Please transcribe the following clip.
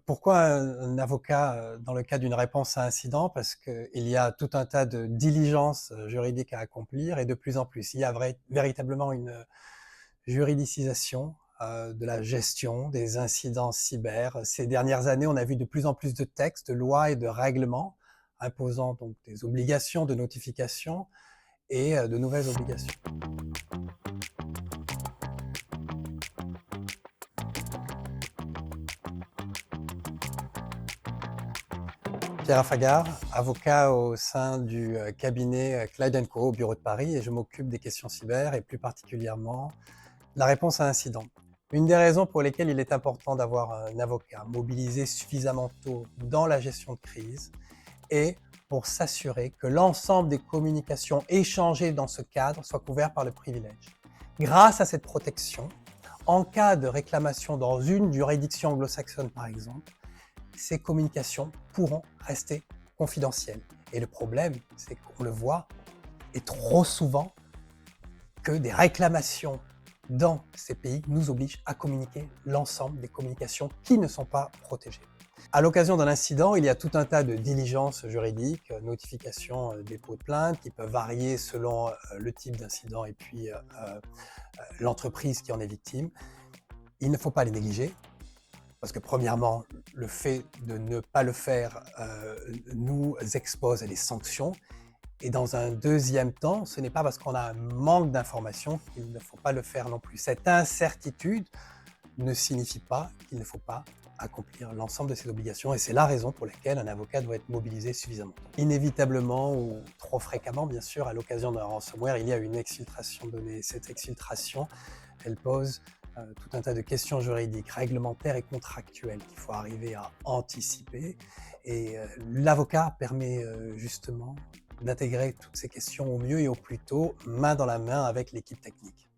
Pourquoi un avocat, dans le cas d'une réponse à incident? Parce qu'il y a tout un tas de diligences, juridiques à accomplir et de plus en plus. Il y a véritablement une juridicisation, de la gestion des incidents cyber. Ces dernières années, on a vu de plus en plus de textes, de lois et de règlements imposant donc des obligations de notification et de nouvelles obligations. Pierre Affagard, avocat au sein du cabinet Clyde & Co au bureau de Paris, et je m'occupe des questions cyber et plus particulièrement la réponse à incident. Une des raisons pour lesquelles il est important d'avoir un avocat mobilisé suffisamment tôt dans la gestion de crise est pour s'assurer que l'ensemble des communications échangées dans ce cadre soient couvertes par le privilège. Grâce à cette protection, en cas de réclamation dans une juridiction anglo-saxonne par exemple, ces communications pourront rester confidentielles. Et le problème, c'est qu'on le voit, et trop souvent, que des réclamations dans ces pays nous obligent à communiquer l'ensemble des communications qui ne sont pas protégées. À l'occasion d'un incident, il y a tout un tas de diligences juridiques, notifications, dépôt de plainte, qui peuvent varier selon le type d'incident et puis l'entreprise qui en est victime. Il ne faut pas les négliger. Parce que premièrement, le fait de ne pas le faire nous expose à des sanctions. Et dans un deuxième temps, ce n'est pas parce qu'on a un manque d'informations qu'il ne faut pas le faire non plus. Cette incertitude ne signifie pas qu'il ne faut pas accomplir l'ensemble de ses obligations. Et c'est la raison pour laquelle un avocat doit être mobilisé suffisamment tôt. Inévitablement, ou trop fréquemment bien sûr, à l'occasion d'un ransomware, il y a une exfiltration de données. Cette exfiltration, elle pose tout un tas de questions juridiques, réglementaires et contractuelles qu'il faut arriver à anticiper. Et l'avocat permet justement d'intégrer toutes ces questions au mieux et au plus tôt, main dans la main avec l'équipe technique.